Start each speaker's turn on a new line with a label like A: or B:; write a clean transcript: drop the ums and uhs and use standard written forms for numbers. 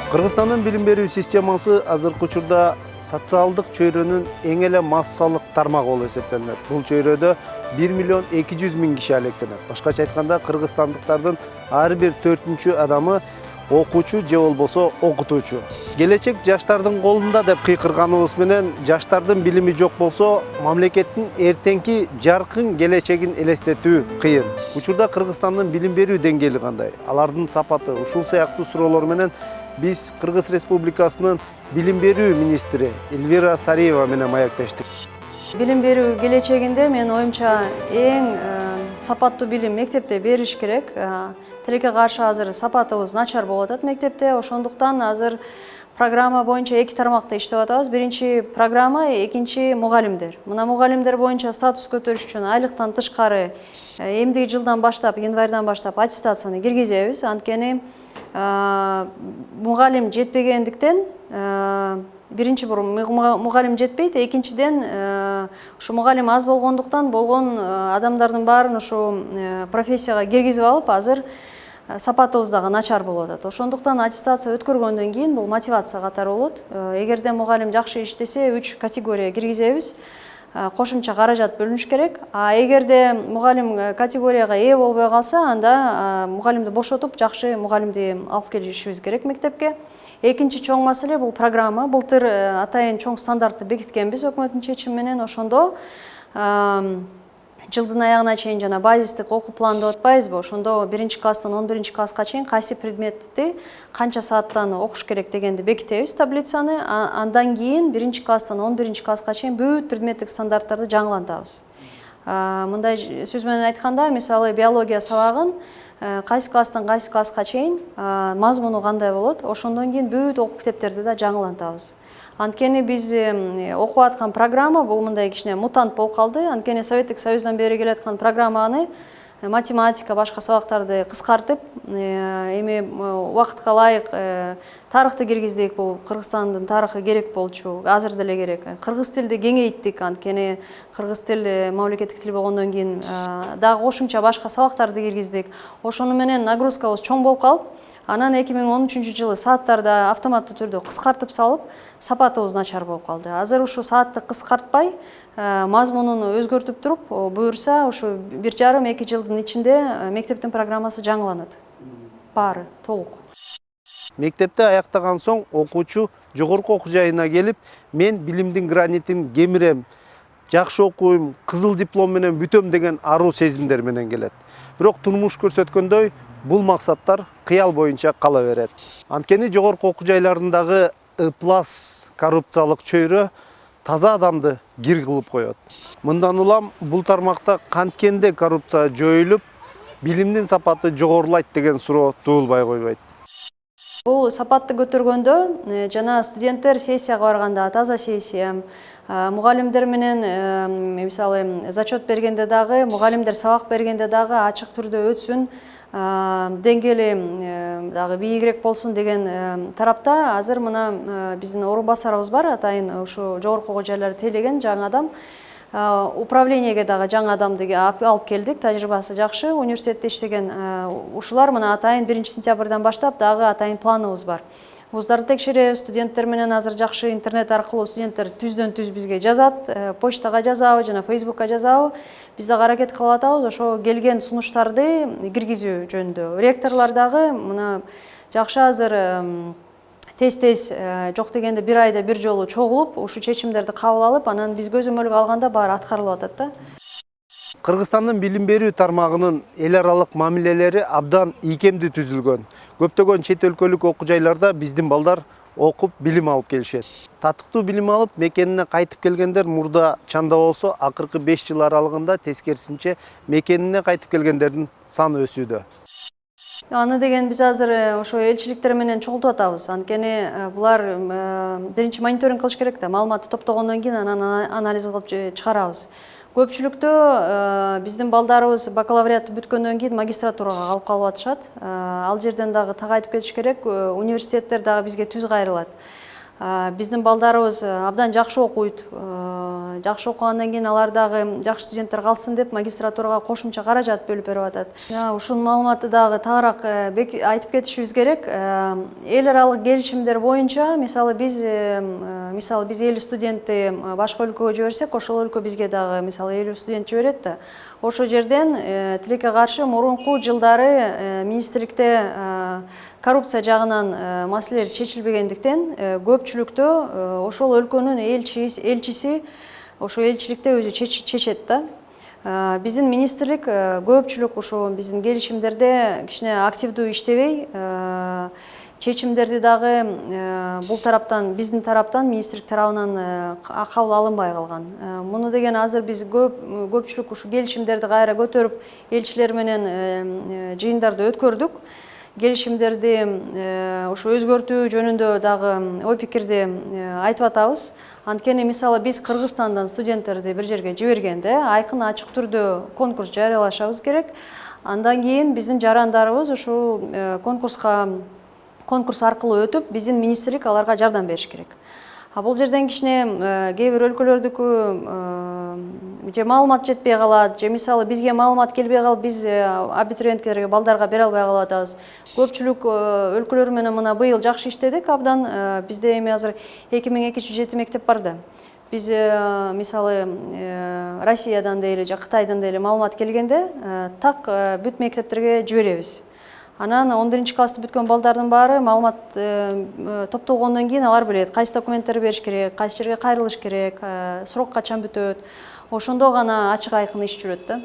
A: Кыргызстандын билим берүү системасы азыркы учурда социалдык чөйрөнүн эң эле массалык тармагы болуп эсептелет. Бул чөйрөдө 1,2 миллион киши алектенет. Башкача айтканда, кыргызстандыктардын ар бир 4-чү адамы окуучу же болбосо окутуучу. Келечек жаштардын колунда деп кыйкырганыбыз менен, жаштардын билими жок болсо, мамлекеттин эртеңки жаркын келечегин элестетүү кыйын. Учурда Кыргызстандын билим берүү деңгээли кандай? Алардын сапаты, ушул сыяктуу суроолор менен biz Кыргыз Республикасынын билим берүү министри Эльвира Сариева менен маектештик.
B: Билим берүү келечегинде мен оюмча эң сапаттуу билим мектепте бериш керек. Тилекке каршы азыр сапатыбыз начар болуп атат мектепте. Ошондуктан азыр программа боюнча эки тармакта иштеп атабыз. Биринчи программа, экинчи мугалимдер. Мына мугалимдер боюнча статус көтөрүш үчүн айлыктан тышкары эмдиги жылдан баштап, январдан баштап аттестацияны киргизебиз. Анткени мугалим жетпегендиктен биринчи мугалим жетпейт, экинчиден ушу мугалим аз болгондуктан болгон адамдардын баарын ушу профессияга киргизип алып, азыр сапатыбыз дагы начар болуп атат. Ошондуктан аттестация өткөргөндөн кийин бул мотивация катары болот. Эгерде мугалим жакшы иштесе, 3 категория киргизебиз. Кошумча каражат бөлүнүш керек. Эгерде мугалим категорияга ээ болбой калса, анда мугалимди бошотуп, жакшы мугалимди алып келишибиз керек мектепке. Экинчи чоң маселе бул программа. Былтыр атайын чоң стандартты бекиткенбиз өкмөттүн чечими менен. Ошондо жылдын аягына чейин жана базистик окуу планды деп атпайбызбы? Ошондо 1-класстан 11-класска чейин кайсы предметти канча сааттан окуш керек дегенди бекитебиз таблицаны. Андан кийин 1-класстан 11-класска чейин бүт предметтик стандарттарды жаңылантабыз. Мындай сөз менен айтканда, мисалы биология сабагын кайсы класстан кайсы класска чейин мазмуну кандай болот, ошондон кийин бүт окуу китептерди да жаңылантабыз. Анткени биз окуп аткан программа бул мындай кичине мутант болуп калды. Анткени Советтик Союздан бери келаткан программаны математика, башка сабактарды кыскартып, эми убакытка ылайык тарыхты киргиздик. Бул Кыргызстандын тарыхы керек болчу, азыр деле керек. Кыргыз тилди кеңейттик, анткени кыргыз тили мамлекеттик тил болгондон кийин дагы кошумча башка сабактарды киргиздик. Ошону менен нагрузкабыз чоң болуп калып, анан 2013-жылы сааттарды автоматтуу түрдө кыскартып салып, сапатыбыз начар болуп калды. Азыр ушу саатты кыскартпай, мазмунун өзгөртүп туруп, буюрса, ушу 1,5-2 жылдын ичинде мектептин программасы жаңыланат. Баары толук.
A: Мектепте аяктаган соң окуучу жогорку окуу жайына келип, мен билимдин гранитин кемирем, жакшы окуйм, кызыл диплом менен бүтөм деген аруу сезимдер менен келет. Бирок турмуш көрсөткөндөй, бул максаттар кыял боюнча кала берет. Анткени жогорку окуу жайларындагы ыплас коррупциялык чөйрө таза адамды кир кылып коет. Мындан улам бул тармакта канткенде коррупция жоюлуп, билимдин сапаты жогорулайт деген суроо туулбай койбойт.
B: Бул сапатты көтөргөндө жана студенттер сессияга барганда таза сессия, мугалимдер менен мисалы зачет бергенде дагы, мугалимдер сабак бергенде дагы ачык түрдө өтсүн, деңгээли дагы бийигирээк болсун деген тарапта азыр мына биздин орун басарыбыз бар, атайын ушу жогорку окуу жайларды тейлеген жаңы адам. Управлениеге дагы жаңы адамды алып келдик, тажрыйбасы жакшы, университетте иштеген ушулар мына атайын 1-сентябрдан баштап дагы атайын планыбыз бар. Вуздарды текшеребиз, студенттер менен азыр жакшы интернет аркылуу студенттер түздөн-түз бизге жазат, почтага жазабы жана Facebookка жазабы. Биз дагы аракет кылып атабыз, ошо келген сунуштарды киргизүү жөнүндө. Ректорлор дагы мына жакшы азыр тез-тез жок дегенде 1 айда 1 жолу чогулуп, ушу чечимдерди кабыл алып, анан биз көзөмөлгө алганда баары аткарылып атат да.
A: Кыргызстандын билим берүү тармагынын эл аралык мамилелери абдан ийкемдүү түзүлгөн. Көптөгөн чет өлкөлүк окуу жайларда биздин балдар окуп билим алып келишет. Татыктуу билим алып мекенине кайтып келгендер мурда чанда болсо акыркы 5 жыл аралыгында тескерисинче мекенине кайтып келгендердин саны өсүүдө.
B: Аны деген биз азыр ошо элчиликтер менен чогултуп атабыз. Анткени булар биринчи мониторинг кылыш керек да, маалыматты топтогондон кийин анан анализ кылып чыгарабыз. Көпчүлүктө биздин балдарыбыз бакалавриатты бүткөндөн кийин магистратурага алып калып атышат. Ал жерден дагы так айтып кетиш керек, университеттер дагы бизге түз кайрылат. Биздин балдарыбыз абдан жакшы окуйт. Жакшы окугандан кийин алар дагы жакшы студенттер калсын деп магистратурага кошумча каражат бөлүп берип атат. Ушул маалыматты дагы тагыраак айтып кетишибиз керек. Эл аралык келишимдер боюнча, мисалы биз 50 студентти башка өлкөгө жиберсек, ошол өлкө бизге дагы мисалы 50 студент жиберет да. Ошол жерден тилекке каршы мурунку жылдары министрликте коррупция жагынан маселелер чечилбегендиктен көпчүлүктө ошол өлкөнүн элчиси ошо элчиликте өзү чечет да. Биздин министрлик көпчүлүк ошо биздин келишимдерде кичине активдүү иштебей, чечимдерди дагы бул тараптан, биздин тараптан, министрлик тарабынан кабыл алынбай калган. Муну деген азыр биз көпчүлүк ушу келишимдерди кайра көтөрүп, элчилер менен жыйындарды өткөрдүк. Келишимдерди ошо өзгөртүү жөнүндө дагы ой пикирди айтып атабыз. Анткени мисалы биз Кыргызстандан студенттерди бир жерге жибергенде айкын ачык түрдө конкурс жарыялашабыз керек. Андан кийин биздин жарандарыбыз ушул конкурс аркылуу өтүп, биздин министрлик аларга жардам бериш керек. Бул жерден кичине кээ бир өлкөлөрдүкү же маалымат жетпей калат, же мисалы бизге маалымат келбей калып, биз абитуриенттерге, балдарга бере албай калып атабыз. Көпчүлүк өлкөлөр менен мына быйыл жакшы иштедик абдан. Бизде эми азыр 2207 мектеп бар да. Биз мисалы Россиядан дейли, же Кытайдан дейли маалымат келгенде так бүт мектептерге жиберебиз. Анан 11 классты бүткөн балдардын баары маалымат топтолгондон кийин алар билет кайсы документтерди бериш керек, кайсы жерге кайрылыш керек, срок качан бүтөт. Ошондо гана ачык айкын иш жүрөт да.